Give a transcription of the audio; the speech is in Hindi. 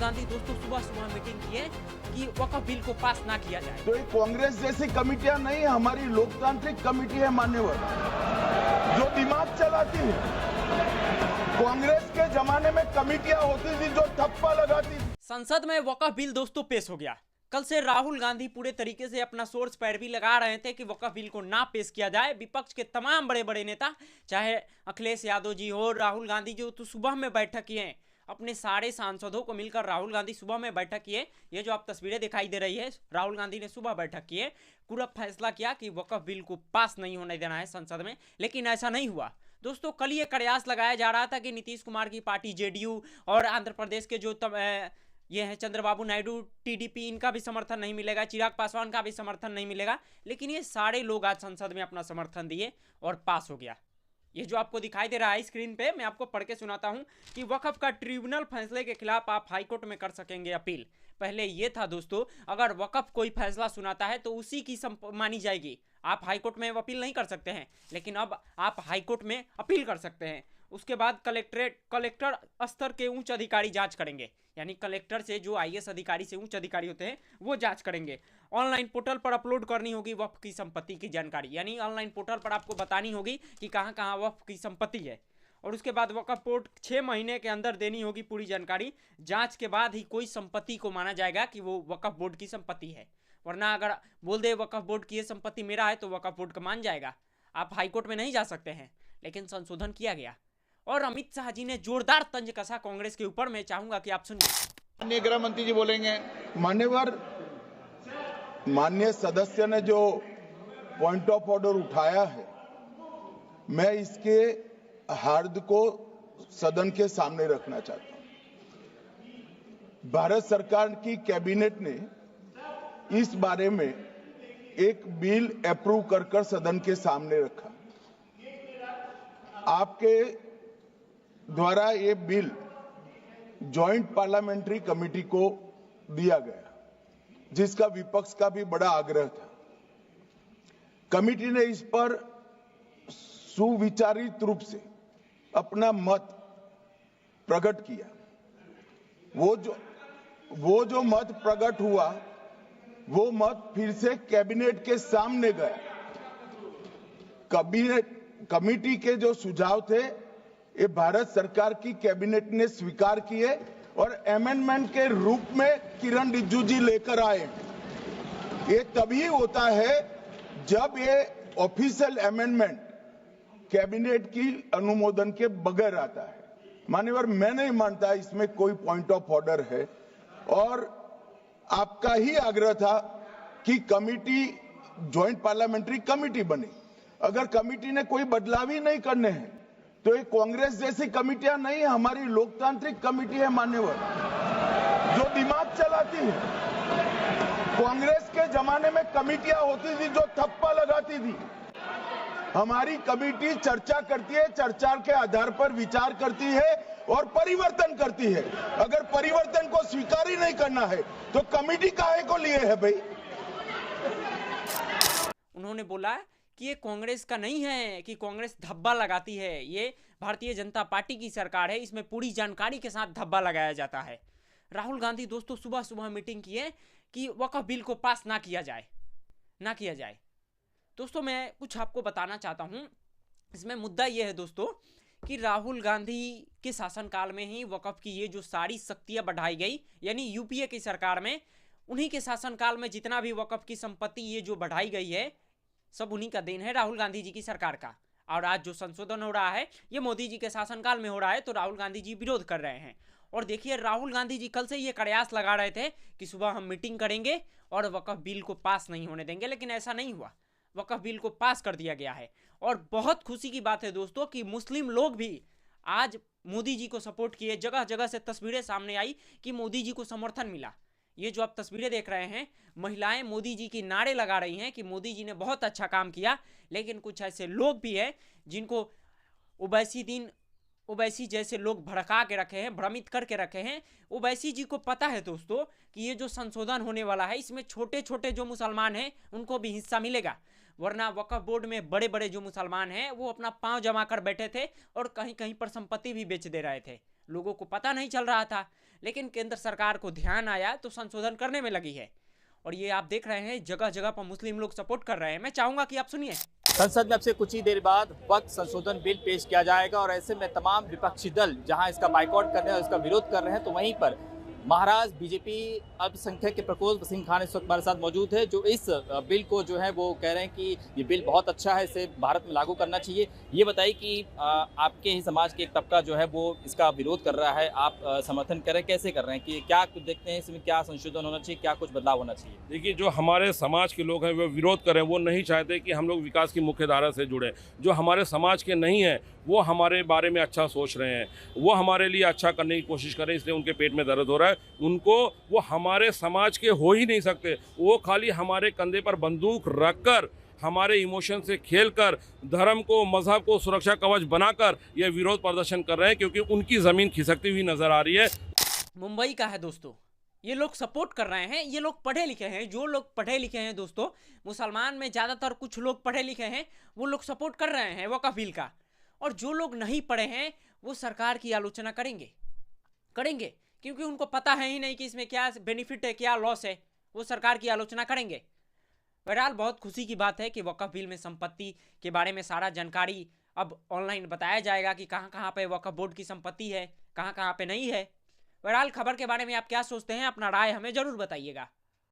गांधी दोस्तों सुबह सुबह मीटिंग की है कि वक्फ बिल को पास ना किया जाए। तो ये कांग्रेस जैसी कमिटियां नहीं, हमारी लोकतांत्रिक कमेटी है मान्यवर, जो दिमाग चलाती है। कांग्रेस के जमाने में कमिटियां होती थी जो थप्पा लगाती थी। संसद में वक्फ बिल दोस्तों पेश हो गया। कल से राहुल गांधी पूरे तरीके से अपना सोर्स पैरवी लगा रहे थे कि वक्फ बिल को ना पेश किया जाए। विपक्ष के तमाम बड़े बड़े नेता, चाहे अखिलेश यादव जी हो, राहुल गांधी जी हो, तो सुबह में बैठक किए। अपने सारे सांसदों को मिलकर राहुल गांधी सुबह में बैठक किए। ये जो आप तस्वीरें दिखाई दे रही है, राहुल गांधी ने सुबह बैठक किए, पूरा फैसला किया कि वक्फ बिल को पास नहीं होने देना है संसद में। लेकिन ऐसा नहीं हुआ दोस्तों। कल ये कयास लगाया जा रहा था कि नीतीश कुमार की पार्टी जेडीयू और आंध्र प्रदेश के जो ये है चंद्रबाबू नायडू टीडीपी, इनका भी समर्थन नहीं मिलेगा, चिराग पासवान का भी समर्थन नहीं मिलेगा। लेकिन ये सारे लोग आज संसद में अपना समर्थन दिए और पास हो गया। ये जो आपको दिखाई दे रहा है स्क्रीन पे, मैं आपको पढ़ के सुनाता हूं कि वक्फ का ट्रिब्यूनल फैसले के खिलाफ आप हाईकोर्ट में कर सकेंगे अपील। पहले ये था दोस्तों, अगर वक्फ कोई फैसला सुनाता है तो उसी की मानी जाएगी, आप हाईकोर्ट में अपील नहीं कर सकते हैं। लेकिन अब आप हाईकोर्ट में अपील कर सकते हैं। उसके बाद कलेक्टर स्तर के उच्च अधिकारी जांच करेंगे, यानी कलेक्टर से जो आईएएस अधिकारी से उच्च अधिकारी होते हैं वो जांच करेंगे। ऑनलाइन पोर्टल पर अपलोड करनी होगी वक्फ की संपत्ति की जानकारी, यानी ऑनलाइन पोर्टल पर आपको बतानी होगी कि कहां कहां वक्फ की संपत्ति है। और उसके बाद वक्फ बोर्ड 6 महीने के अंदर देनी होगी पूरी जानकारी। जांच के बाद ही कोई संपत्ति को माना जाएगा कि वो वक्फ बोर्ड की संपत्ति है। वरना अगर बोल दे वक्फ बोर्ड की ये संपत्ति मेरा है तो वक्फ बोर्ड का मान जाएगा, आप हाईकोर्ट में नहीं जा सकते हैं। लेकिन संशोधन किया गया और अमित शाह जी ने जोरदार तंज कसा कांग्रेस के ऊपर। मैं चाहूंगा कि आप सुनिए। माननीय गृह मंत्री जी बोलेंगे। मान्यवर, माननीय सदस्य ने जो पॉइंट ऑफ ऑर्डर उठाया है, मैं इसके हार्द को सदन के सामने रखना चाहता हूं। भारत सरकार की कैबिनेट ने इस बारे में एक बिल अप्रूव कर सदन के सामने रखा। आपके द्वारा ये बिल जॉइंट पार्लियामेंट्री कमेटी को दिया गया, जिसका विपक्ष का भी बड़ा आग्रह था। कमेटी ने इस पर सुविचारित रूप से अपना मत प्रकट किया। वो जो मत प्रकट हुआ, वो मत फिर से कैबिनेट के सामने गया। कमेटी के जो सुझाव थे, ये भारत सरकार की कैबिनेट ने स्वीकार किए और अमेंडमेंट के रूप में किरण रिजिजू जी लेकर आए। ये तभी होता है जब ये ऑफिशियल अमेंडमेंट कैबिनेट की अनुमोदन के बगैर आता है। मान्यवर, मैं नहीं मानता इसमें कोई पॉइंट ऑफ ऑर्डर है और आपका ही आग्रह था कि कमेटी ज्वाइंट पार्लियामेंट्री कमेटी बने। अगर कमेटी ने कोई बदलाव ही नहीं करने हैं तो ये कांग्रेस जैसी कमेटियां नहीं, हमारी लोकतांत्रिक कमेटी है मान्यवर, जो दिमाग चलाती है। कांग्रेस के जमाने में कमेटियां होती थी जो थप्पा लगाती थी। हमारी कमेटी चर्चा करती है, चर्चा के आधार पर विचार करती है और परिवर्तन करती है। अगर परिवर्तन को स्वीकार ही नहीं करना है तो कमेटी काहे को लिए है भाई? उन्होंने बोला कि ये कांग्रेस का नहीं है कि कांग्रेस धब्बा लगाती है, ये भारतीय जनता पार्टी की सरकार है, इसमें पूरी जानकारी के साथ धब्बा लगाया जाता है। राहुल गांधी दोस्तों सुबह सुबह मीटिंग की है कि वक्फ बिल को पास ना किया जाए। दोस्तों मैं कुछ आपको बताना चाहता हूं। इसमें मुद्दा यह है दोस्तों कि राहुल गांधी के शासनकाल में ही वक्फ की ये जो सारी शक्तियां बढ़ाई गई, यानी यूपीए की सरकार में, उन्हीं के शासनकाल में जितना भी वक्फ की संपत्ति ये जो बढ़ाई गई है, सब उन्हीं का देन है, राहुल गांधी जी की सरकार का। और आज जो संशोधन हो रहा है ये मोदी जी के शासनकाल में हो रहा है, तो राहुल गांधी जी विरोध कर रहे हैं। और देखिए राहुल गांधी जी कल से ये कयास लगा रहे थे कि सुबह हम मीटिंग करेंगे और वक्फ बिल को पास नहीं होने देंगे, लेकिन ऐसा नहीं हुआ। वक्फ बिल को पास कर दिया गया है। और बहुत खुशी की बात है दोस्तों कि मुस्लिम लोग भी आज मोदी जी को सपोर्ट किए। जगह जगह से तस्वीरें सामने आई कि मोदी जी को समर्थन मिला। ये जो आप तस्वीरें देख रहे हैं, महिलाएं मोदी जी की नारे लगा रही हैं कि मोदी जी ने बहुत अच्छा काम किया। लेकिन कुछ ऐसे लोग भी हैं जिनको ओवैसी जैसे लोग भड़का के रखे हैं, भ्रमित करके रखे हैं। ओवैसी जी को पता है दोस्तों कि ये जो संशोधन होने वाला है, इसमें छोटे छोटे जो मुसलमान हैं उनको भी हिस्सा मिलेगा। वरना वक्फ बोर्ड में बड़े बड़े जो मुसलमान हैं वो अपना पांव जमा कर बैठे थे और कहीं कहीं पर संपत्ति भी बेच दे रहे थे, लोगों को पता नहीं चल रहा था। लेकिन केंद्र सरकार को ध्यान आया तो संशोधन करने में लगी है। और ये आप देख रहे हैं जगह जगह पर मुस्लिम लोग सपोर्ट कर रहे हैं। मैं चाहूंगा कि आप सुनिए। संसद में अब से कुछ ही देर बाद वक्फ संशोधन बिल पेश किया जाएगा और ऐसे में तमाम विपक्षी दल जहां इसका बाइकआउट कर रहे हैं और इसका विरोध कर रहे हैं, तो वहीं पर महाराष्ट्र बीजेपी अल्पसंख्यक के प्रकोष्ठ वसीम खान इस वक्त हमारे साथ मौजूद है, जो इस बिल को जो है वो कह रहे हैं कि ये बिल बहुत अच्छा है, इसे भारत में लागू करना चाहिए। ये बताइए कि आपके ही समाज के एक तबका जो है वो इसका विरोध कर रहा है, आप समर्थन कर रहे हैं, कैसे कर रहे हैं, कि क्या कुछ देखते हैं इसमें, क्या संशोधन होना चाहिए, क्या कुछ बदलाव होना चाहिए? देखिए, जो हमारे समाज के लोग हैं वो विरोध करें, वो नहीं चाहते कि हम लोग विकास की मुख्य धारा से जुड़े। जो हमारे समाज के नहीं हैं वो हमारे बारे में अच्छा सोच रहे हैं, वो हमारे लिए अच्छा करने की कोशिश कर रहे हैं, इसलिए उनके पेट में दर्द हो रहा है। उनको वो हमारे समाज के हो ही नहीं सकते, वो खाली हमारे कंधे पर बंदूक रखकर, हमारे इमोशन से खेलकर, धर्म को, मजहब को सुरक्षा कवच बनाकर ये विरोध प्रदर्शन कर रहे हैं, क्योंकि उनकी ज़मीन खिसकती हुई नजर आ रही है। मुंबई का है दोस्तों, ये लोग सपोर्ट कर रहे हैं, ये लोग पढ़े लिखे हैं। जो लोग पढ़े लिखे हैं दोस्तों, मुसलमान में ज़्यादातर कुछ लोग पढ़े लिखे हैं, वो लोग सपोर्ट कर रहे हैं वक्फ बिल का। और जो लोग नहीं पढ़े हैं वो सरकार की आलोचना करेंगे, क्योंकि उनको पता है ही नहीं कि इसमें क्या बेनिफिट है, क्या लॉस है। वो सरकार की आलोचना करेंगे। बहरहाल बहुत खुशी की बात है कि वक्फ बिल में संपत्ति के बारे में सारा जानकारी अब ऑनलाइन बताया जाएगा कि कहाँ कहाँ पे वक्फ बोर्ड की संपत्ति है, कहाँ कहाँ पे नहीं है। बहरहाल खबर के बारे में आप क्या सोचते हैं, अपना राय हमें जरूर बताइएगा।